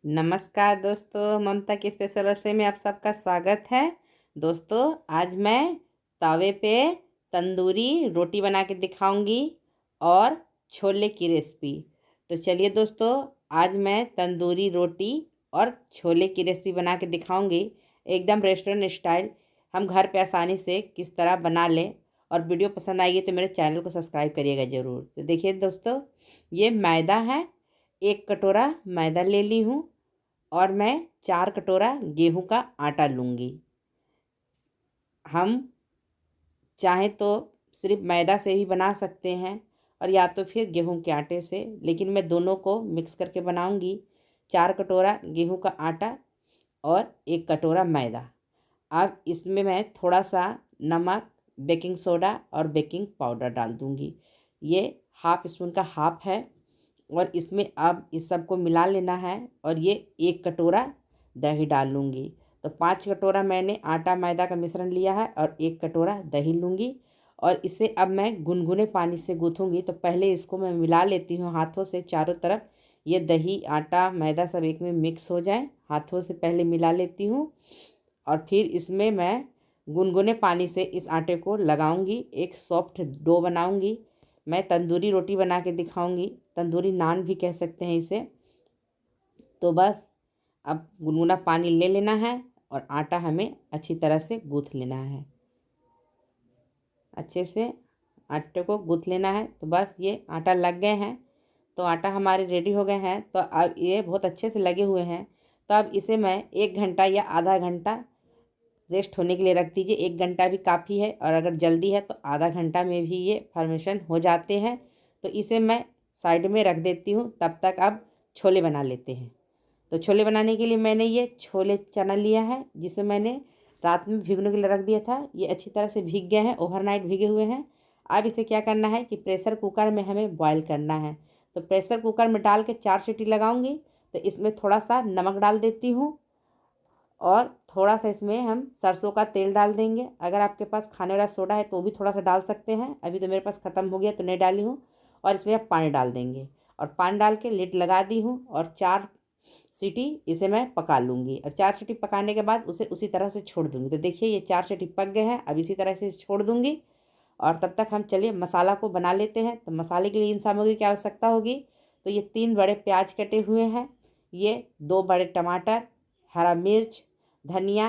नमस्कार दोस्तों, ममता की स्पेशल रसोई में आप सबका स्वागत है। दोस्तों, आज मैं तवे पे तंदूरी रोटी बना के दिखाऊंगी और छोले की रेसिपी। तो चलिए दोस्तों, आज मैं तंदूरी रोटी और छोले की रेसिपी बना के दिखाऊंगी, एकदम रेस्टोरेंट स्टाइल। हम घर पे आसानी से किस तरह बना लें। और वीडियो पसंद आएगी तो मेरे चैनल को सब्सक्राइब करिएगा ज़रूर। तो देखिए दोस्तों, ये मैदा है। 1 कटोरा मैदा ले ली हूँ और मैं 4 कटोरा गेहूं का आटा लूँगी। हम चाहें तो सिर्फ मैदा से भी बना सकते हैं और या तो फिर गेहूं के आटे से, लेकिन मैं दोनों को मिक्स करके बनाऊंगी। 4 कटोरा गेहूं का आटा और 1 कटोरा मैदा। अब इसमें मैं थोड़ा सा नमक, बेकिंग सोडा और बेकिंग पाउडर डाल दूंगी। ये हाफ स्पून का हाफ है। और इसमें अब इस सब को मिला लेना है और ये 1 कटोरा दही डाल लूँगी। तो 5 कटोरा मैंने आटा मैदा का मिश्रण लिया है और 1 कटोरा दही लूँगी। और इसे अब मैं गुनगुने पानी से गूँथूँगी। तो पहले इसको मैं मिला लेती हूँ हाथों से चारों तरफ। ये दही आटा मैदा सब एक में मिक्स हो जाए, हाथों से पहले मिला लेती हूँ। और फिर इसमें मैं गुनगुने पानी से इस आटे को लगाऊंगी, एक सॉफ्ट डो बनाऊंगी। मैं तंदूरी रोटी बना के दिखाऊंगी, तंदूरी नान भी कह सकते हैं इसे। तो बस अब गुनगुना पानी ले लेना है और आटा हमें अच्छी तरह से गूँथ लेना है। अच्छे से आटे को गूँथ लेना है। तो बस ये आटा लग गए हैं, तो आटा हमारे रेडी हो गए हैं। तो अब ये बहुत अच्छे से लगे हुए हैं। तो अब इसे मैं 1 घंटा या आधा घंटा रेस्ट होने के लिए रख दीजिए। 1 घंटा भी काफ़ी है, और अगर जल्दी है तो आधा घंटा में भी ये फॉर्मेशन हो जाते हैं। तो इसे मैं साइड में रख देती हूँ। तब तक अब छोले बना लेते हैं। तो छोले बनाने के लिए मैंने ये छोले चना लिया है, जिसे मैंने रात में भिगोने के लिए रख दिया था। ये अच्छी तरह से भीग गए हैं, ओवरनाइट भीगे हुए हैं। अब इसे क्या करना है कि प्रेशर कुकर में हमें बॉयल करना है। तो प्रेशर कुकर में डाल के 4 सीटी लगाऊंगी। तो इसमें थोड़ा सा नमक डाल देती हूँ और थोड़ा सा इसमें हम सरसों का तेल डाल देंगे। अगर आपके पास खाने वाला सोडा है तो भी थोड़ा सा डाल सकते हैं। अभी तो मेरे पास ख़त्म हो गया तो नहीं डाली हूँ। और इसमें आप पानी डाल देंगे और पानी डाल के लिड लगा दी हूँ और 4 सीटी इसे मैं पका लूँगी। और 4 सीटी पकाने के बाद उसे उसी तरह से छोड़ दूँगी। तो देखिए ये 4 सीटी पक गए हैं। अब इसी तरह से छोड़ दूँगी। और तब तक हम चलिए मसाला को बना लेते हैं। तो मसाले के लिए इन सामग्री की आवश्यकता होगी। तो ये 3 बड़े प्याज कटे हुए हैं, ये 2 बड़े टमाटर, हरा मिर्च, धनिया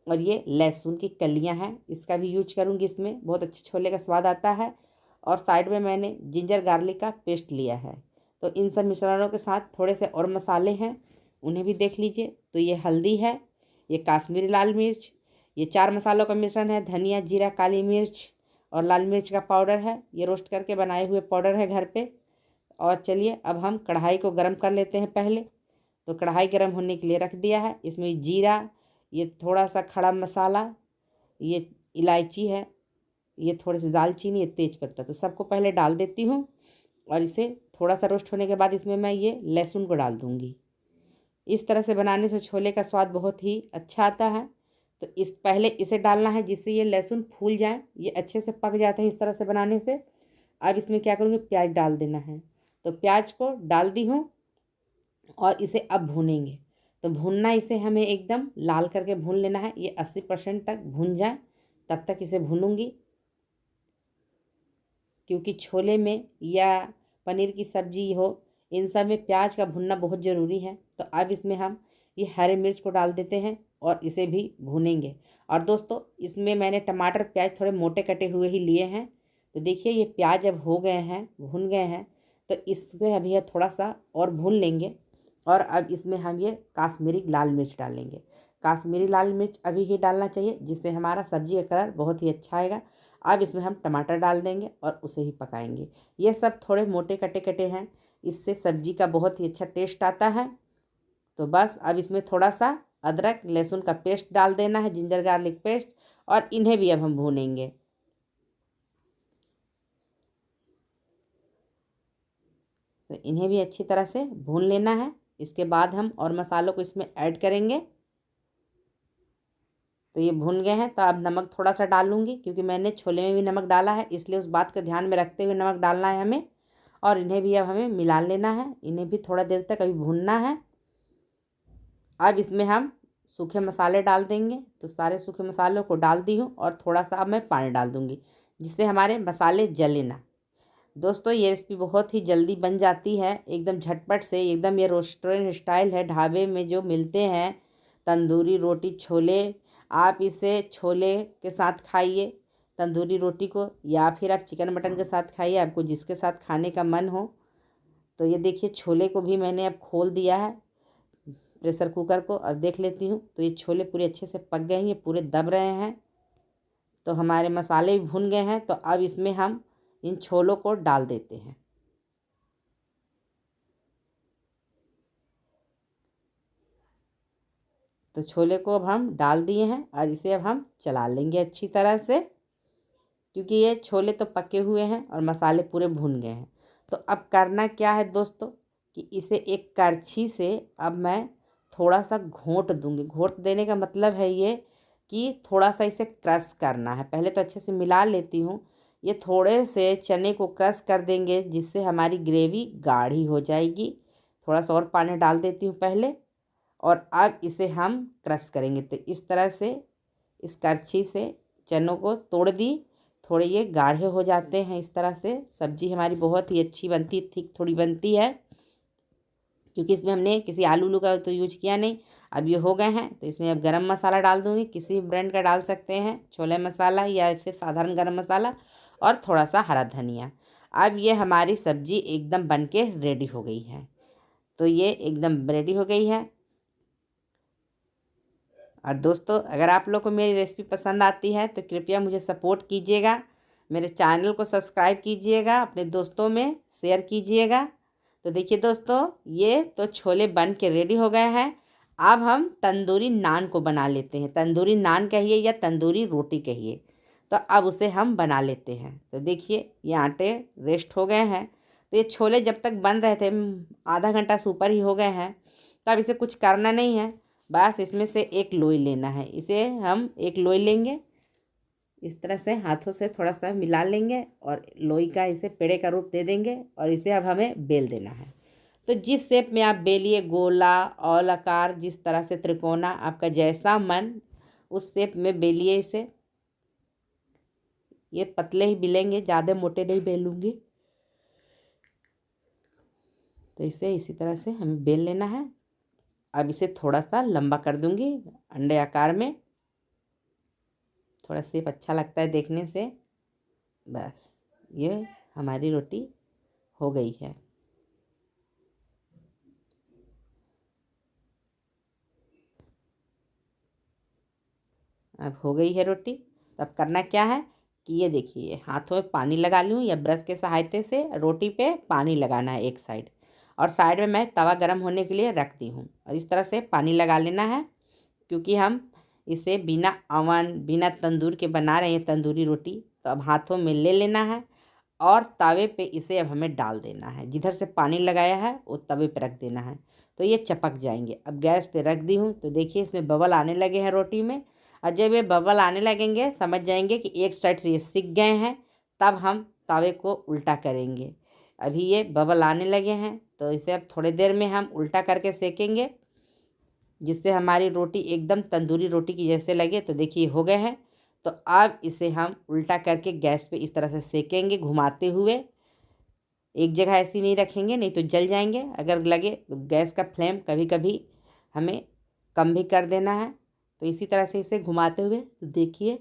और ये लहसुन की कलियां हैं। इसका भी यूज करूँगी, इसमें बहुत अच्छे छोले का स्वाद आता है। और साइड में मैंने जिंजर गार्लिक का पेस्ट लिया है। तो इन सब मिश्रणों के साथ थोड़े से और मसाले हैं, उन्हें भी देख लीजिए। तो ये हल्दी है, ये काश्मीरी लाल मिर्च, ये 4 मसालों का मिश्रण है। धनिया, जीरा, काली मिर्च और लाल मिर्च का पाउडर है। ये रोस्ट करके बनाए हुए पाउडर है घर पे। और चलिए अब हम कढ़ाई को गर्म कर लेते हैं पहले। तो कढ़ाई गर्म होने के लिए रख दिया है। इसमें जीरा, ये थोड़ा सा खड़ा मसाला, ये इलायची है, ये थोड़ी सी दालचीनी, ये तेज़पत्ता, तो सबको पहले डाल देती हूँ। और इसे थोड़ा सा रोस्ट होने के बाद इसमें मैं ये लहसुन को डाल दूँगी। इस तरह से बनाने से छोले का स्वाद बहुत ही अच्छा आता है। तो इस पहले इसे डालना है जिससे ये लहसुन फूल जाए, ये अच्छे से पक जाता है इस तरह से बनाने से। अब इसमें क्या करूँगी, प्याज डाल देना है। तो प्याज को डाल दी हूँ और इसे अब भूनेंगे। तो भूनना, इसे हमें एकदम लाल करके भून लेना है। ये 80% तक भून जाए तब तक इसे भूनूंगी। क्योंकि छोले में या पनीर की सब्जी हो, इन सब में प्याज का भुनना बहुत ज़रूरी है। तो अब इसमें हम ये हरे मिर्च को डाल देते हैं और इसे भी भूनेंगे। और दोस्तों, इसमें मैंने टमाटर प्याज थोड़े मोटे कटे हुए ही लिए हैं। तो देखिए ये प्याज अब हो गए हैं, भुन गए हैं। तो इसमें अभी थोड़ा सा और भून लेंगे। और अब इसमें हम ये काश्मीरी लाल मिर्च डालेंगे। काश्मीरी लाल मिर्च अभी ही डालना चाहिए, जिससे हमारा सब्जी का कलर बहुत ही अच्छा आएगा। अब इसमें हम टमाटर डाल देंगे और उसे ही पकाएंगे। ये सब थोड़े मोटे कटे कटे हैं, इससे सब्जी का बहुत ही अच्छा टेस्ट आता है। तो बस अब इसमें थोड़ा सा अदरक लहसुन का पेस्ट डाल देना है, जिंजर गार्लिक पेस्ट। और इन्हें भी अब हम भूनेंगे। तो इन्हें भी अच्छी तरह से भून लेना है। इसके बाद हम और मसालों को इसमें ऐड करेंगे। तो ये भुन गए हैं। तो अब नमक थोड़ा सा डालूंगी, क्योंकि मैंने छोले में भी नमक डाला है, इसलिए उस बात का ध्यान में रखते हुए नमक डालना है हमें। और इन्हें भी अब हमें मिला लेना है। इन्हें भी थोड़ा देर तक अभी भूनना है। अब इसमें हम सूखे मसाले डाल देंगे। तो सारे सूखे मसालों को डाल दी हूँ और थोड़ा सा अब मैं पानी डाल दूँगी, जिससे हमारे मसाले जले ना। दोस्तों ये रेसिपी बहुत ही जल्दी बन जाती है, एकदम झटपट से, एकदम ये रेस्टोरेंट स्टाइल है। ढाबे में जो मिलते हैं तंदूरी रोटी छोले, आप इसे छोले के साथ खाइए तंदूरी रोटी को, या फिर आप चिकन मटन के साथ खाइए, आपको जिसके साथ खाने का मन हो। तो ये देखिए छोले को भी मैंने अब खोल दिया है प्रेशर कुकर को और देख लेती हूँ। तो ये छोले पूरे अच्छे से पक गए हैं, ये पूरे दब रहे हैं। तो हमारे मसाले भी भुन गए हैं। तो अब इसमें हम इन छोलों को डाल देते हैं। तो छोले को अब हम डाल दिए हैं और इसे अब हम चला लेंगे अच्छी तरह से, क्योंकि ये छोले तो पके हुए हैं और मसाले पूरे भुन गए हैं। तो अब करना क्या है दोस्तों कि इसे एक करछी से अब मैं थोड़ा सा घोंट दूंगी। घोंट देने का मतलब है ये कि थोड़ा सा इसे क्रश करना है। पहले तो अच्छे से मिला लेती हूँ। ये थोड़े से चने को क्रश कर देंगे, जिससे हमारी ग्रेवी गाढ़ी हो जाएगी। थोड़ा सा और पानी डाल देती हूँ पहले, और अब इसे हम क्रश करेंगे। तो इस तरह से इस करछी से चनों को तोड़ दी, थोड़े ये गाढ़े हो जाते हैं। इस तरह से सब्जी हमारी बहुत ही अच्छी बनती, थिक थोड़ी बनती है, क्योंकि इसमें हमने किसी आलू उलू का तो यूज किया नहीं। अब ये हो गए हैं तो इसमें अब गरम मसाला डाल दूँगी, किसी ब्रांड का डाल सकते हैं, छोले मसाला या ऐसे साधारण गरम मसाला, और थोड़ा सा हरा धनिया। अब ये हमारी सब्जी एकदम बन के रेडी हो गई है। तो ये एकदम रेडी हो गई है। और दोस्तों अगर आप लोग को मेरी रेसिपी पसंद आती है तो कृपया मुझे सपोर्ट कीजिएगा, मेरे चैनल को सब्सक्राइब कीजिएगा, अपने दोस्तों में शेयर कीजिएगा। तो देखिए दोस्तों ये तो छोले बन के रेडी हो गए हैं। अब हम तंदूरी नान को बना लेते हैं। तंदूरी नान कहिए या तंदूरी रोटी कहिए, तो अब उसे हम बना लेते हैं। तो देखिए ये आटे रेस्ट हो गए हैं। तो ये छोले जब तक बन रहे थे आधा घंटा से ऊपर ही हो गए हैं। तो अब इसे कुछ करना नहीं है, बस इसमें से एक लोई लेना है। इसे हम एक लोई लेंगे, इस तरह से हाथों से थोड़ा सा मिला लेंगे और लोई का इसे पेड़े का रूप दे देंगे, और इसे अब हमें बेल देना है। तो जिस शेप में आप बेलिए, गोला, औलाकार, जिस तरह से त्रिकोना, आपका जैसा मन उस शेप में बेलिए इसे। ये पतले ही बेलेंगे, ज़्यादा मोटे नहीं बेलूँगी। तो इसे इसी तरह से हमें बेल लेना है। अब इसे थोड़ा सा लंबा कर दूंगी अंडे आकार में, थोड़ा शेप अच्छा लगता है देखने से। बस ये हमारी रोटी हो गई है। अब हो गई है रोटी। तब करना क्या है कि ये देखिए हाथों में पानी लगा लूँ या ब्रश के सहायता से रोटी पे पानी लगाना है एक साइड, और साइड में मैं तवा गरम होने के लिए रख दी हूँ, और इस तरह से पानी लगा लेना है। क्योंकि हम इसे बिना अवन बिना तंदूर के बना रहे हैं तंदूरी रोटी, तो अब हाथों में ले लेना है और तवे पे इसे अब हमें डाल देना है। जिधर से पानी लगाया है वो तवे पे रख देना है, तो ये चपक जाएंगे। अब गैस पे रख दी हूँ। तो देखिए इसमें बबल आने लगे हैं रोटी में, और जब ये बबल आने लगेंगे समझ जाएंगे कि एक साइड से ये सिक गए हैं। तब हम तवे को उल्टा करेंगे। अभी ये बबल आने लगे हैं, तो इसे अब थोड़ी देर में हम उल्टा करके सेकेंगे, जिससे हमारी रोटी एकदम तंदूरी रोटी की जैसे लगे। तो देखिए हो गए हैं। तो अब इसे हम उल्टा करके गैस पे इस तरह से सेकेंगे घुमाते हुए। एक जगह ऐसी नहीं रखेंगे, नहीं तो जल जाएंगे। अगर लगे तो गैस का फ्लेम कभी कभी हमें कम भी कर देना है। तो इसी तरह से इसे घुमाते हुए, तो देखिए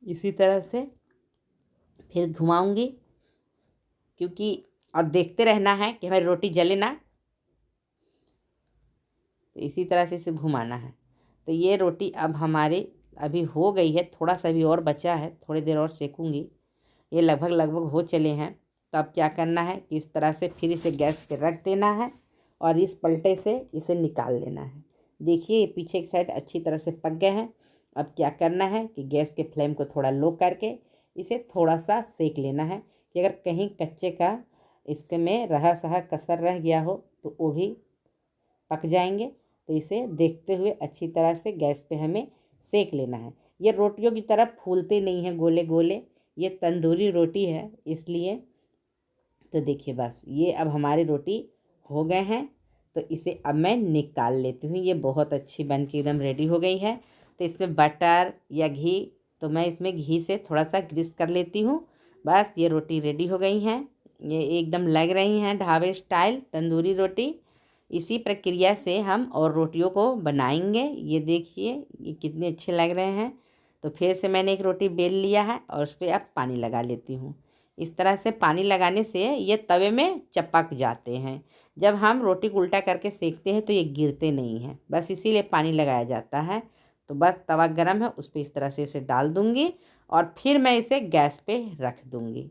इसी तरह से फिर घुमाऊंगी, क्योंकि और देखते रहना है कि हमारी रोटी जले ना। तो इसी तरह से इसे घुमाना है। तो ये रोटी अब हमारी अभी हो गई है, थोड़ा सा भी और बचा है, थोड़ी देर और सेकूंगी। ये लगभग लगभग हो चले हैं। तो अब क्या करना है कि इस तरह से फिर इसे गैस पे रख देना है और इस पलटे से इसे निकाल लेना है। देखिए ये पीछे की साइड अच्छी तरह से पक गए हैं। अब क्या करना है कि गैस के फ्लेम को थोड़ा लो करके इसे थोड़ा सा सेक लेना है, कि अगर कहीं कच्चे का इसके में रहा सहा कसर रह गया हो तो वो भी पक जाएंगे। तो इसे देखते हुए अच्छी तरह से गैस पे हमें सेक लेना है। ये रोटियों की तरह फूलते नहीं हैं गोले गोले, ये तंदूरी रोटी है इसलिए। तो देखिए बस ये अब हमारी रोटी हो गए हैं। तो इसे अब मैं निकाल लेती हूँ। ये बहुत अच्छी बन के एकदम रेडी हो गई है। तो इसमें बटर या घी, तो मैं इसमें घी से थोड़ा सा ग्रीस कर लेती हूँ। बस ये रोटी रेडी हो गई हैं। ये एकदम लग रही हैं ढाबे स्टाइल तंदूरी रोटी। इसी प्रक्रिया से हम और रोटियों को बनाएंगे। ये देखिए ये कितने अच्छे लग रहे हैं। तो फिर से मैंने एक रोटी बेल लिया है और उस पर अब पानी लगा लेती हूँ। इस तरह से पानी लगाने से ये तवे में चपक जाते हैं। जब हम रोटी को उल्टा करके सेकते हैं तो ये गिरते नहीं हैं, बस इसीलिए पानी लगाया जाता है। तो बस तवा गरम है, उस पर इस तरह से इसे डाल दूँगी और फिर मैं इसे गैस पे रख दूँगी।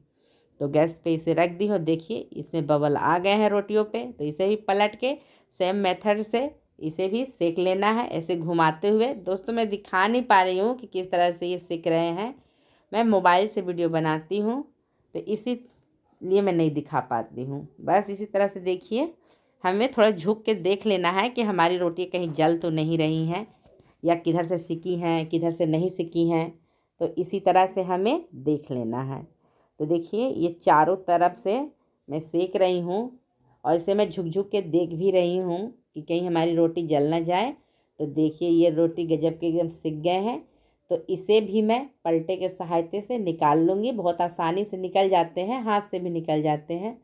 तो गैस पे इसे रख दी हो, देखिए इसमें बबल आ गए हैं रोटियों पे। तो इसे भी पलट के सेम मेथड से इसे भी सेक लेना है, ऐसे घुमाते हुए। दोस्तों मैं दिखा नहीं पा रही हूँ कि किस तरह से ये सेक रहे हैं, मैं मोबाइल से वीडियो बनाती हूँ तो इसीलिए मैं नहीं दिखा पाती हूँ। बस इसी तरह से देखिए, हमें थोड़ा झुक के देख लेना है कि हमारी रोटी कहीं जल तो नहीं रही हैं या किधर से सिकी हैं किधर से नहीं सिकी हैं। तो इसी तरह से हमें देख लेना है। तो देखिए ये चारों तरफ से मैं सेक रही हूँ और इसे मैं झुक झुक के देख भी रही हूँ कि कहीं हमारी रोटी जल ना जाए। तो देखिए ये रोटी गजब के एकदम सिक गए हैं। तो इसे भी मैं पलटे के सहायता से निकाल लूँगी। बहुत आसानी से निकल जाते हैं, हाथ से भी निकल जाते हैं।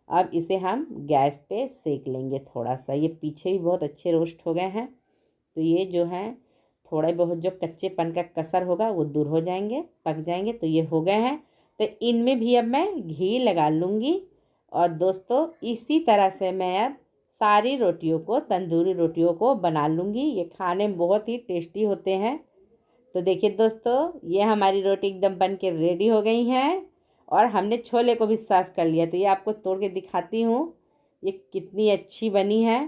अब इसे हम गैस पे सेक लेंगे थोड़ा सा। ये पीछे भी बहुत अच्छे रोस्ट हो गए हैं। तो ये जो है थोड़ा बहुत जो कच्चेपन का कसर होगा वो दूर हो जाएंगे, पक जाएंगे। तो ये हो गए हैं। तो इनमें भी अब मैं घी लगा लूँगी। और दोस्तों इसी तरह से मैं अब सारी रोटियों को, तंदूरी रोटियों को बना लूँगी। ये खाने में बहुत ही टेस्टी होते हैं। तो देखिए दोस्तों ये हमारी रोटी एकदम बन के रेडी हो गई हैं और हमने छोले को भी सर्व कर लिया। तो ये आपको तोड़ के दिखाती हूँ ये कितनी अच्छी बनी है।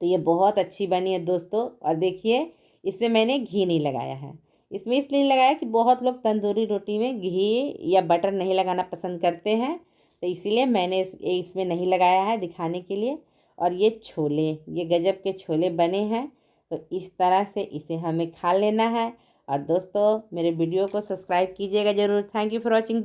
तो ये बहुत अच्छी बनी है दोस्तों। और देखिए इसमें मैंने घी नहीं लगाया है। इसमें इसलिए नहीं लगाया कि बहुत लोग तंदूरी रोटी में घी या बटर नहीं लगाना पसंद करते हैं, तो इसीलिए मैंने इसमें नहीं लगाया है दिखाने के लिए। और ये छोले, ये गजब के छोले बने हैं। तो इस तरह से इसे हमें खा लेना है। और दोस्तों मेरे वीडियो को सब्सक्राइब कीजिएगा ज़रूर। Thank you for watching.